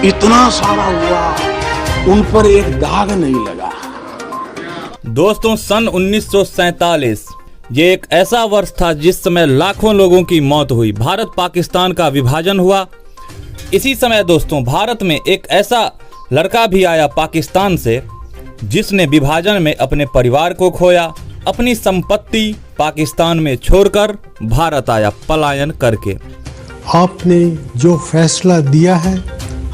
इतना सारा हुआ, उन पर एक दाग नहीं लगा। दोस्तों, सन 1947 ये एक ऐसा वर्ष था जिस समय लाखों लोगों की मौत हुई। भारत पाकिस्तान का विभाजन हुआ। इसी समय दोस्तों, भारत में एक ऐसा लड़का भी आया पाकिस्तान से, जिसने विभाजन में अपने परिवार को खोया, अपनी संपत्ति पाकिस्तान में छोड़कर भारत आया पलायन करके। आपने जो फैसला दिया है,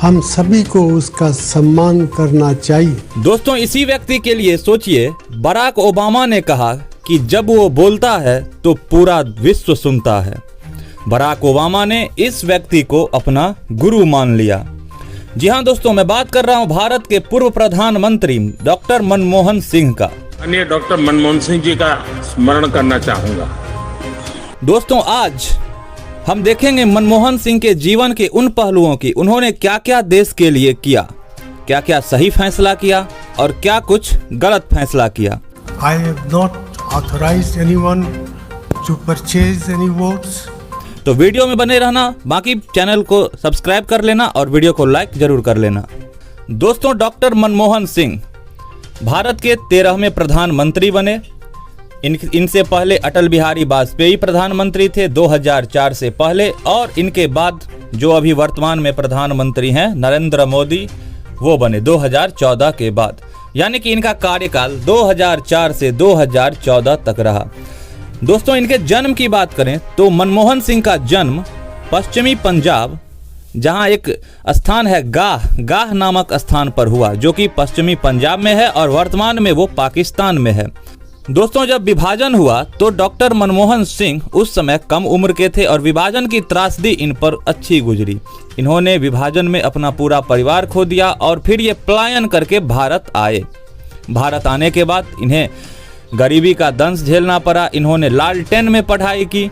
हम सभी को उसका सम्मान करना चाहिए। दोस्तों, इसी व्यक्ति के लिए सोचिए, बराक ओबामा ने कहा कि जब वो बोलता है तो पूरा विश्व सुनता है। बराक ओबामा ने इस व्यक्ति को अपना गुरु मान लिया। जी हाँ दोस्तों, मैं बात कर रहा हूँ भारत के पूर्व प्रधानमंत्री डॉक्टर मनमोहन सिंह का। माननीय डॉक्टर मनमोहन सिंह जी का स्मरण करना चाहूंगा। दोस्तों, आज हम देखेंगे मनमोहन सिंह के जीवन के उन पहलुओं की, उन्होंने क्या क्या देश के लिए किया, क्या क्या सही फैसला किया और क्या कुछ गलत फैसला किया। I have not authorized anyone to purchase any votes. तो वीडियो में बने रहना, बाकी चैनल को सब्सक्राइब कर लेना और वीडियो को लाइक जरूर कर लेना। दोस्तों, डॉक्टर मनमोहन सिंह भारत के 13वें प्रधानमंत्री बने। इनसे पहले अटल बिहारी वाजपेयी प्रधानमंत्री थे 2004 से पहले, और इनके बाद जो अभी वर्तमान में प्रधानमंत्री हैं नरेंद्र मोदी, वो बने 2014 के बाद। यानी कि इनका कार्यकाल 2004 से 2014 तक रहा। दोस्तों, इनके जन्म की बात करें तो मनमोहन सिंह का जन्म पश्चिमी पंजाब, जहां एक स्थान है गाह नामक स्थान पर हुआ, जो कि पश्चिमी पंजाब में है और वर्तमान में वो पाकिस्तान में है। दोस्तों, जब विभाजन हुआ तो डॉक्टर मनमोहन सिंह उस समय कम उम्र के थे और विभाजन की त्रासदी इन पर अच्छी गुजरी। इन्होंने विभाजन में अपना पूरा परिवार खो दिया और फिर ये पलायन करके भारत आए। भारत आने के बाद इन्हें गरीबी का दंश झेलना पड़ा। इन्होंने लालटेन में पढ़ाई की।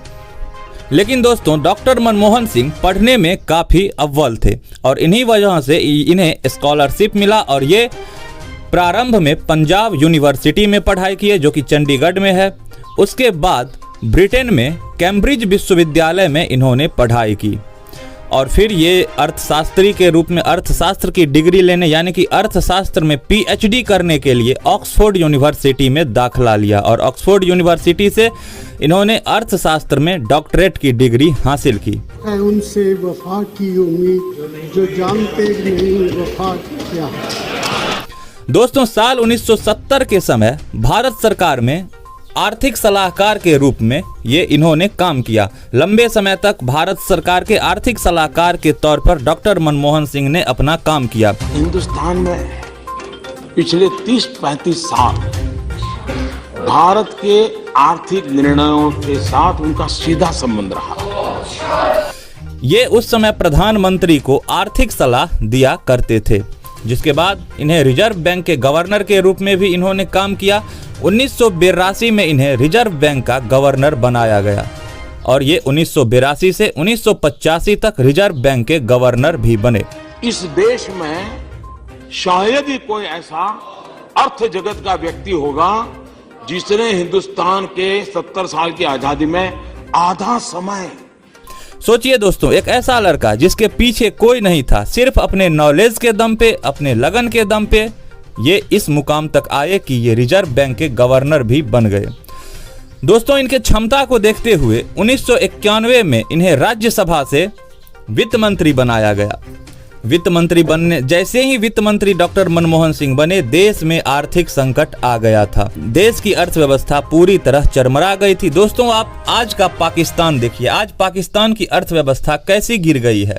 लेकिन दोस्तों, डॉक्टर मनमोहन सिंह पढ़ने में काफ़ी अव्वल थे और इन्हीं वजह से इन्हें स्कॉलरशिप मिला और ये प्रारंभ में पंजाब यूनिवर्सिटी में पढ़ाई किए, जो कि चंडीगढ़ में है। उसके बाद ब्रिटेन में कैम्ब्रिज विश्वविद्यालय में इन्होंने पढ़ाई की और फिर ये अर्थशास्त्री के रूप में अर्थशास्त्र की डिग्री लेने, यानी कि अर्थशास्त्र में PhD करने के लिए ऑक्सफोर्ड यूनिवर्सिटी में दाखिला लिया और ऑक्सफोर्ड यूनिवर्सिटी से इन्होंने अर्थशास्त्र में डॉक्टरेट की डिग्री हासिल की। उनसे वफा की उम्मीद जो जानते नहीं वफा क्या है। दोस्तों, साल 1970 के समय भारत सरकार में आर्थिक सलाहकार के रूप में ये इन्होंने काम किया। लंबे समय तक भारत सरकार के आर्थिक सलाहकार के तौर पर डॉक्टर मनमोहन सिंह ने अपना काम किया। हिंदुस्तान में पिछले 30-35 साल भारत के आर्थिक निर्णयों के साथ उनका सीधा संबंध रहा। ये उस समय प्रधानमंत्री को आर्थिक सलाह दिया करते थे, जिसके बाद इन्हें रिजर्व बैंक के गवर्नर के रूप में भी इन्होंने काम किया। 1982 में इन्हें रिजर्व बैंक का गवर्नर बनाया गया और ये 1982 से 1985 तक रिजर्व बैंक के गवर्नर भी बने। इस देश में शायद ही कोई ऐसा अर्थ जगत का व्यक्ति होगा जिसने हिंदुस्तान के 70 साल की आजादी में आधा समय। सोचिए दोस्तों, एक ऐसा लड़का जिसके पीछे कोई नहीं था, सिर्फ अपने नॉलेज के दम पे, अपने लगन के दम पे ये इस मुकाम तक आए कि ये रिजर्व बैंक के गवर्नर भी बन गए। दोस्तों, इनके क्षमता को देखते हुए 1991 में इन्हें राज्यसभा से वित्त मंत्री बनाया गया। वित्त मंत्री बनने जैसे ही वित्त मंत्री डॉक्टर मनमोहन सिंह बने, देश में आर्थिक संकट आ गया था। देश की अर्थव्यवस्था पूरी तरह चरमरा गई थी। दोस्तों, आप आज का पाकिस्तान देखिए, आज पाकिस्तान की अर्थव्यवस्था कैसी गिर गई है।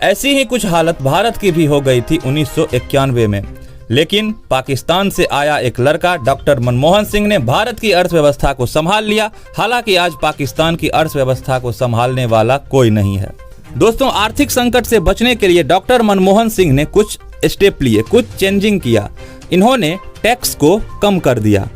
ऐसी ही कुछ हालत भारत की भी हो गई थी 1991 में। लेकिन पाकिस्तान से आया एक लड़का डॉक्टर मनमोहन सिंह ने भारत की अर्थव्यवस्था को संभाल लिया। हालांकि आज पाकिस्तान की अर्थव्यवस्था को संभालने वाला कोई नहीं है। दोस्तों, आर्थिक संकट से बचने के लिए डॉक्टर मनमोहन सिंह ने कुछ स्टेप लिए, कुछ चेंजिंग किया। इन्होंने टैक्स को कम कर दिया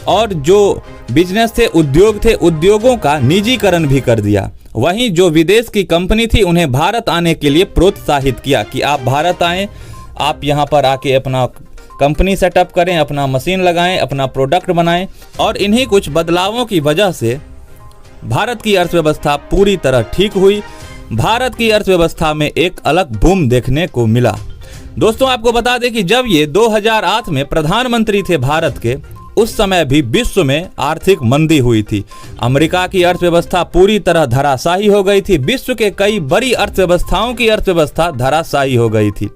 और जो बिजनेस थे, उद्योग थे, उद्योगों का निजीकरण भी कर दिया। वहीं जो विदेश की कंपनी थी, उन्हें भारत आने के लिए प्रोत्साहित किया कि आप भारत आएं, आप यहाँ पर आके अपना कंपनी सेटअप करें, अपना मशीन लगाएं, अपना प्रोडक्ट बनाएं। और इन्हीं कुछ बदलावों की वजह से भारत की अर्थव्यवस्था पूरी तरह ठीक हुई। भारत की अर्थव्यवस्था में एक अलग बूम देखने को मिला। दोस्तों आपको बता दें कि जब ये 2008 में प्रधानमंत्री थे भारत के, उस समय भी विश्व में आर्थिक मंदी हुई थी। अमेरिका की अर्थव्यवस्था पूरी तरह धराशायी हो गई थी। विश्व के कई बड़ी अर्थव्यवस्थाओं की अर्थव्यवस्था धराशायी हो गई थी।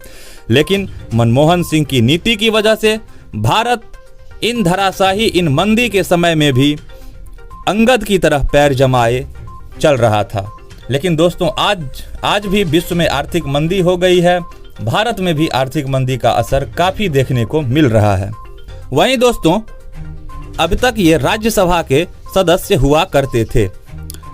लेकिन मनमोहन सिंह की नीति की वजह से भारत इन धराशायी, इन मंदी के समय में भी अंगद की तरह पैर जमाए चल रहा था। लेकिन दोस्तों आज भी विश्व में आर्थिक मंदी हो गई है। भारत में भी आर्थिक मंदी का असर काफ़ी देखने को मिल रहा है। वहीं दोस्तों अब तक ये राज्यसभा के सदस्य हुआ करते थे,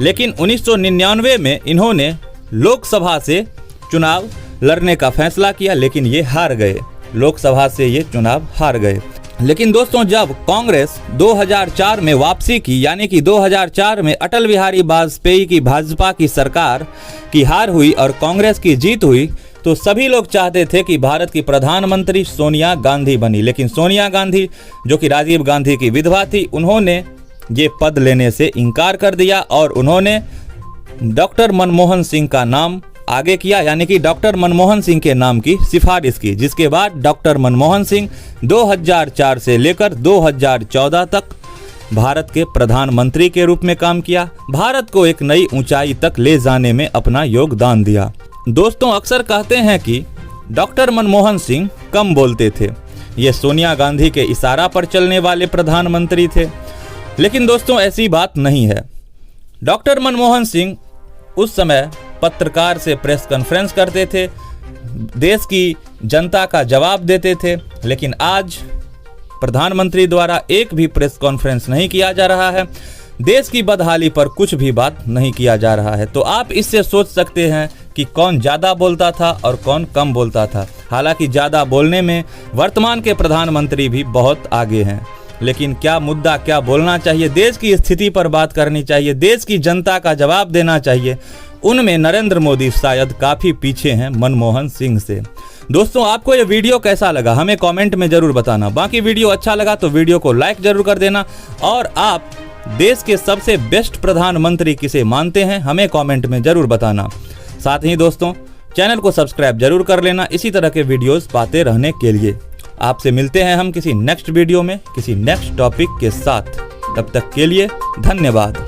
लेकिन 1999 में इन्होंने लोकसभा से चुनाव लड़ने का फैसला किया, लेकिन ये हार गए। लोकसभा से ये चुनाव हार गए। लेकिन दोस्तों जब कांग्रेस 2004 में वापसी की, यानी कि 2004 में अटल बिहारी वाजपेयी की भाजपा की सरकार की हार हुई और कांग्रेस की जीत हुई, तो सभी लोग चाहते थे कि भारत की प्रधानमंत्री सोनिया गांधी बनी। लेकिन सोनिया गांधी, जो कि राजीव गांधी की विधवा थी, उन्होंने ये पद लेने से इनकार कर दिया और उन्होंने डॉक्टर मनमोहन सिंह का नाम आगे किया, यानी कि डॉक्टर मनमोहन सिंह के नाम की सिफारिश की। जिसके बाद डॉक्टर मनमोहन सिंह 2004 से लेकर 2014 तक भारत के प्रधानमंत्री के रूप में काम किया। भारत को एक नई ऊंचाई तक ले जाने में अपना योगदान दिया। दोस्तों अक्सर कहते हैं कि डॉक्टर मनमोहन सिंह कम बोलते थे, ये सोनिया गांधी के इशारा पर चलने वाले प्रधानमंत्री थे। लेकिन दोस्तों ऐसी बात नहीं है। डॉक्टर मनमोहन सिंह उस समय पत्रकार से प्रेस कॉन्फ्रेंस करते थे, देश की जनता का जवाब देते थे। लेकिन आज प्रधानमंत्री द्वारा एक भी प्रेस कॉन्फ्रेंस नहीं किया जा रहा है। देश की बदहाली पर कुछ भी बात नहीं किया जा रहा है। तो आप इससे सोच सकते हैं कि कौन ज़्यादा बोलता था और कौन कम बोलता था। हालांकि ज़्यादा बोलने में वर्तमान के प्रधानमंत्री भी बहुत आगे हैं, लेकिन क्या मुद्दा, क्या बोलना चाहिए, देश की स्थिति पर बात करनी चाहिए, देश की जनता का जवाब देना चाहिए, उनमें नरेंद्र मोदी शायद काफ़ी पीछे हैं मनमोहन सिंह से। दोस्तों आपको ये वीडियो कैसा लगा हमें कमेंट में ज़रूर बताना। बाकी वीडियो अच्छा लगा तो वीडियो को लाइक ज़रूर कर देना, और आप देश के सबसे बेस्ट प्रधानमंत्री किसे मानते हैं हमें कमेंट में ज़रूर बताना। साथ ही दोस्तों चैनल को सब्सक्राइब जरूर कर लेना इसी तरह के वीडियोस पाते रहने के लिए। आपसे मिलते हैं हम किसी नेक्स्ट वीडियो में किसी नेक्स्ट टॉपिक के साथ। तब तक के लिए धन्यवाद।